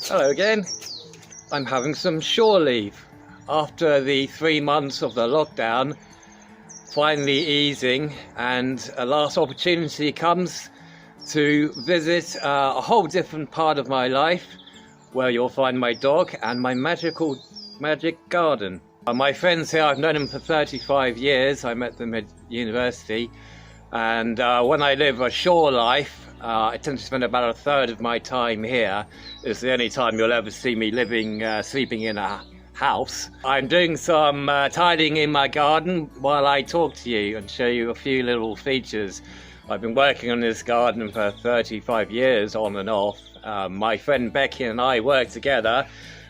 Hello again. I'm having some shore leave. After the 3 months of the lockdown finally easing, and a last opportunity comes to visit a whole different part of my life where you'll find my dog and my magic garden. My friends here, I've known them for 35 years. I met them at university, and when I live a shore life, I tend to spend about a third of my time here. It's the only time you'll ever see me sleeping in a house. I'm doing some tidying in my garden while I talk to you and show you a few little features. I've been working on this garden for 35 years on and off. My friend Becky and I work together.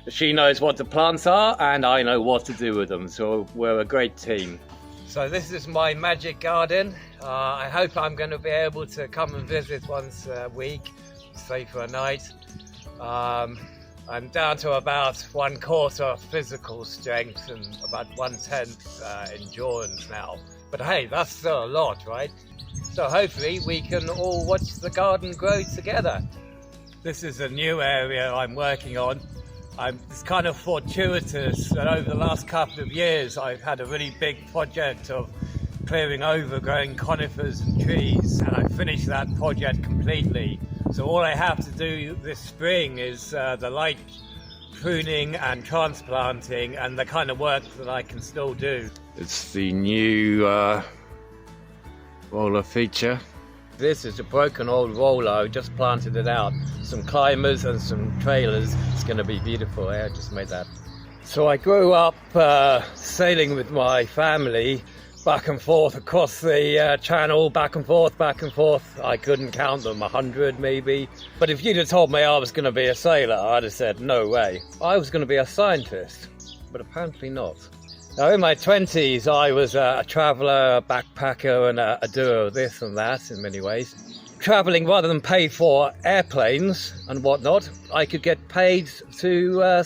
She knows what the plants are and I know what to do with them, so we're a great team. So this is my magic garden. I hope I'm going to be able to come and visit once a week, stay for a night. I'm down to about 1/4 physical strength and about 1/10 endurance now. But hey, that's still a lot, right? So hopefully we can all watch the garden grow together. This is a new area I'm working on. It's kind of fortuitous that over the last couple of years I've had a really big project of clearing overgrown conifers and trees, and I finished that project completely. So all I have to do this spring is the light pruning and transplanting and the kind of work that I can still do. It's the new roller feature. This is a broken old roller. I just planted it out. Some climbers and some trailers. It's going to be beautiful. I just made that. So I grew up sailing with my family back and forth across the channel, back and forth. I couldn't count them, 100 maybe. But if you'd have told me I was going to be a sailor, I'd have said no way. I was going to be a scientist, but apparently not. Now in my 20s I was a traveller, a backpacker and a doer of this and that in many ways. Travelling, rather than pay for airplanes and whatnot, I could get paid to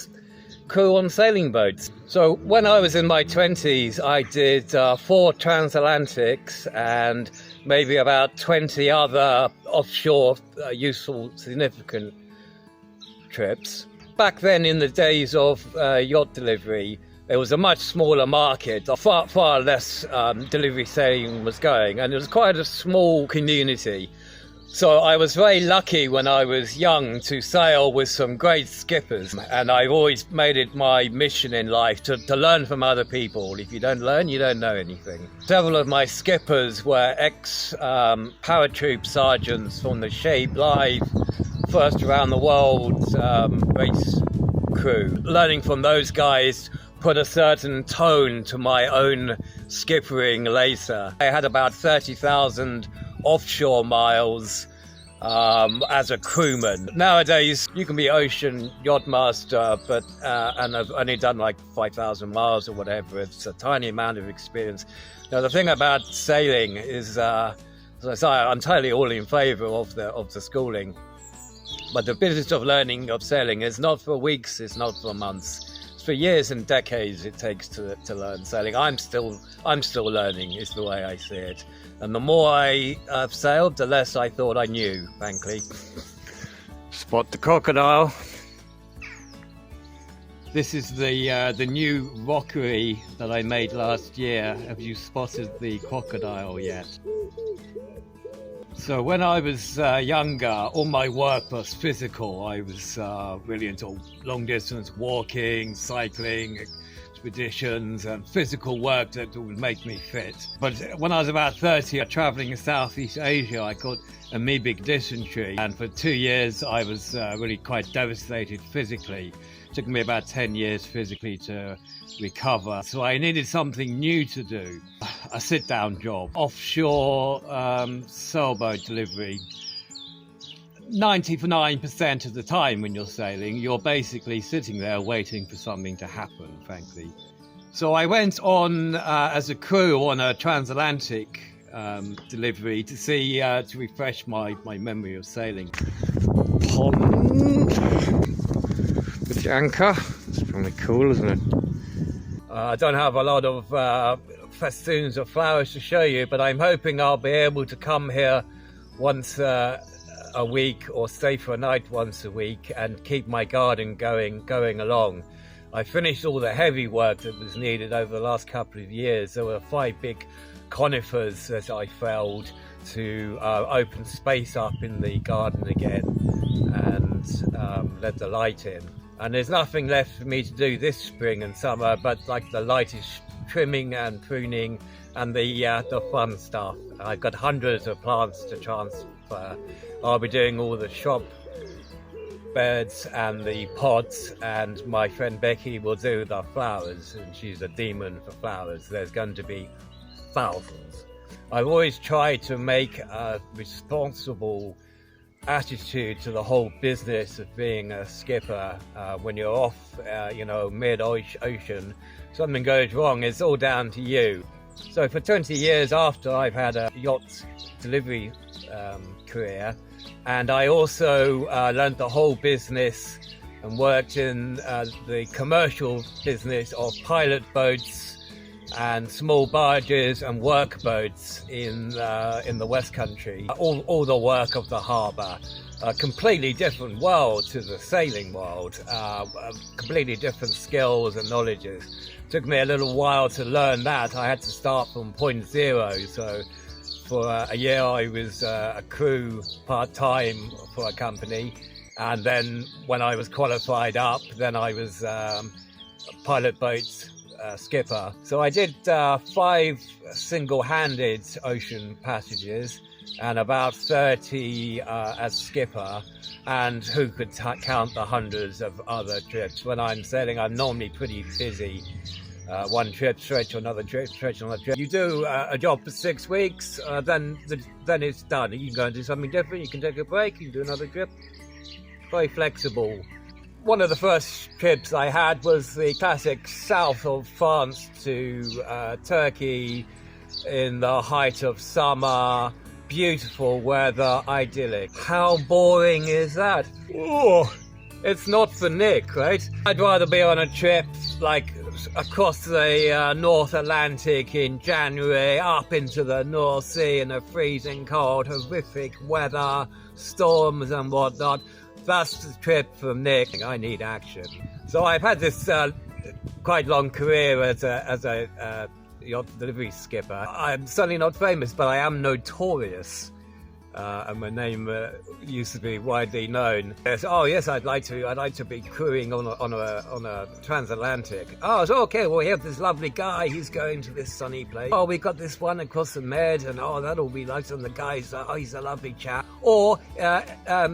crew on sailing boats. So when I was in my 20s I did 4 transatlantics and maybe about 20 other offshore useful significant trips. Back then, in the days of yacht delivery, there was a much smaller market, far less delivery sailing was going, and it was quite a small community. So I was very lucky when I was young to sail with some great skippers, and I've always made it my mission in life to learn from other people. If you don't learn, you don't know anything. Several of my skippers were ex-paratroop sergeants from the Shea Live first around the world race crew. Learning from those guys put a certain tone to my own skippering later. I had about 30,000 offshore miles as a crewman. Nowadays you can be ocean yacht master, but and I've only done like 5,000 miles or whatever. It's a tiny amount of experience. Now the thing about sailing is, as I say, I'm totally all in favour of the schooling, but the business of learning of sailing is not for weeks, it's not for months. For years and decades it takes to learn sailing. I'm still learning, is the way I see it. And the more I have sailed, the less I thought I knew, frankly. Spot the crocodile. This is the new rockery that I made last year. Have you spotted the crocodile yet? So when I was younger, all my work was physical. I was really into long distance walking, cycling, expeditions and physical work that would make me fit. But when I was about 30, travelling in Southeast Asia, I caught amoebic dysentery, and for 2 years I was really quite devastated physically. It took me about 10 years physically to recover, so I needed something new to do. A sit-down job, offshore sailboat delivery. 99% of the time when you're sailing, you're basically sitting there waiting for something to happen, frankly. So I went on as a crew on a transatlantic delivery to see, to refresh my memory of sailing. Pond with the anchor. It's probably cool, isn't it? I don't have a lot of festoons of flowers to show you, but I'm hoping I'll be able to come here once a week or stay for a night once a week and keep my garden going along. I finished all the heavy work that was needed over the last couple of years. There were 5 big conifers that I felled to open space up in the garden again and let the light in. And there's nothing left for me to do this spring and summer but like the lightest trimming and pruning and the fun stuff. I've got hundreds of plants to transfer. I'll be doing all the shrub beds and the pots, and my friend Becky will do the flowers, and she's a demon for flowers. There's going to be thousands. I've always tried to make a responsible attitude to the whole business of being a skipper. When you're off, mid-ocean, something goes wrong, it's all down to you. So for 20 years after I've had a yacht delivery career, and I also learned the whole business and worked in the commercial business of pilot boats and small barges and work boats in the West Country. All the work of the harbour. A completely different world to the sailing world. Completely different skills and knowledges. Took me a little while to learn that. I had to start from point zero. So for a year I was a crew part-time for a company, and then when I was qualified up, then I was a pilot boat skipper. So I did 5 single-handed ocean passages and about 30 as skipper, and who could count the hundreds of other trips. When I'm sailing, I'm normally pretty busy. One trip straight to another trip, straight to another trip. You do a job for 6 weeks, then it's done. You can go and do something different, you can take a break, you can do another trip. Very flexible. One of the first trips I had was the classic south of France to Turkey in the height of summer. Beautiful weather, idyllic. How boring is that? Oh, it's not for Nick, right? I'd rather be on a trip like across the North Atlantic in January, up into the North Sea in a freezing cold, horrific weather, storms and whatnot. That's the trip from Nick. I need action. So I've had this quite long career as a yacht delivery skipper. I'm certainly not famous, but I am notorious. And my name used to be widely known. Yes, oh yes, I'd like to be crewing on a transatlantic. Oh, so okay. Well, we have this lovely guy. He's going to this sunny place. Oh, we got this one across the Med, and oh, that'll be nice. And the guy's he's a lovely chap. Or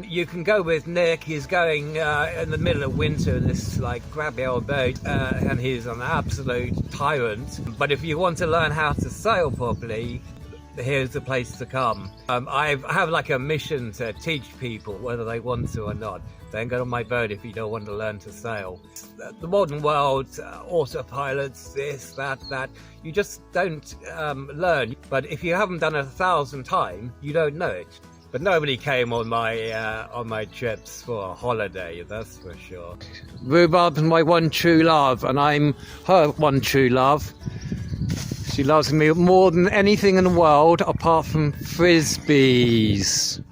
you can go with Nick. He's going in the middle of winter in this like grabby old boat, and he's an absolute tyrant. But if you want to learn how to sail properly, here's the place to come. I have like a mission to teach people, whether they want to or not. Don't get on my boat if you don't want to learn to sail. The modern world, autopilots, this, that, you just don't learn. But if you haven't done it 1,000 times, you don't know it. But nobody came on my trips for a holiday, that's for sure. Rhubarb is my one true love, and I'm her one true love. She loves me more than anything in the world apart from frisbees.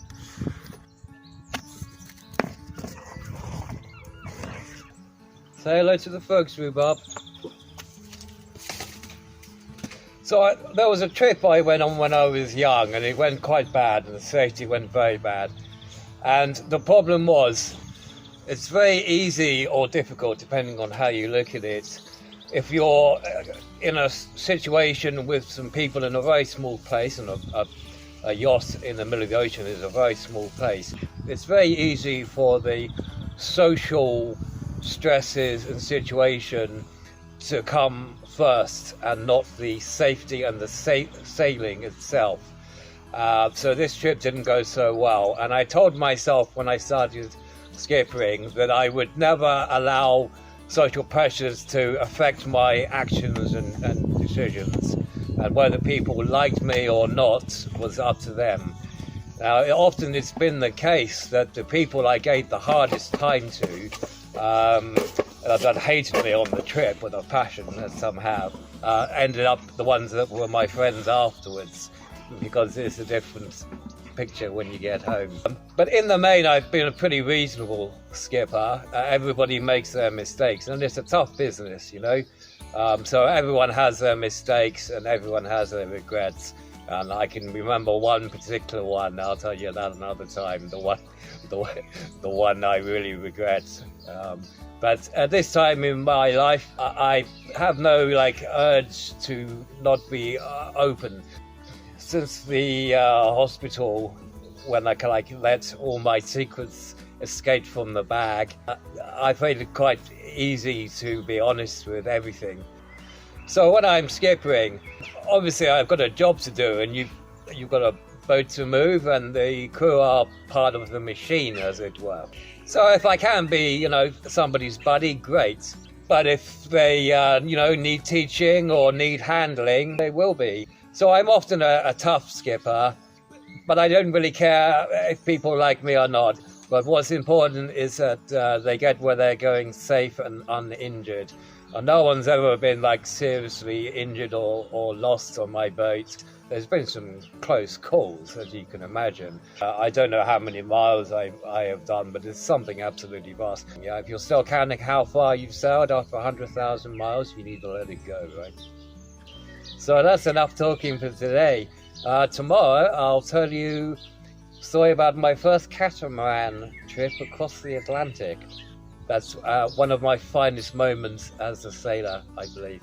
Say hello to the folks, Rhubarb. So there was a trip I went on when I was young, and it went quite bad, and the safety went very bad. And the problem was, it's very easy or difficult depending on how you look at it. If you're in a situation with some people in a very small place, and a yacht in the middle of the ocean is a very small place, it's very easy for the social stresses and situation to come first and not the safety and the sailing itself. So this trip didn't go so well, and I told myself when I started skippering that I would never allow social pressures to affect my actions and decisions, and whether people liked me or not was up to them. Now, often it's been the case that the people I gave the hardest time to, that hated me on the trip with a passion, as some have, ended up the ones that were my friends afterwards, because there's a difference picture when you get home. But in the main, I've been a pretty reasonable skipper. Everybody makes their mistakes, and it's a tough business, you know. So everyone has their mistakes and everyone has their regrets. And I can remember one particular one. I'll tell you that another time. The one I really regret. But at this time in my life, I have no urge to not be open. Since the hospital, when I let all my secrets escape from the bag, I find it quite easy to be honest with everything. So when I'm skippering, obviously I've got a job to do, and you've got a boat to move, and the crew are part of the machine, as it were. So if I can be, somebody's buddy, great. But if they, need teaching or need handling, they will be. So I'm often a tough skipper, but I don't really care if people like me or not. But what's important is that they get where they're going safe and uninjured. And no one's ever been seriously injured or lost on my boat. There's been some close calls, as you can imagine. I don't know how many miles I have done, but it's something absolutely vast. Yeah, if you're still counting how far you've sailed after 100,000 miles, you need to let it go, right? So that's enough talking for today. Tomorrow I'll tell you a story about my first catamaran trip across the Atlantic. That's one of my finest moments as a sailor, I believe.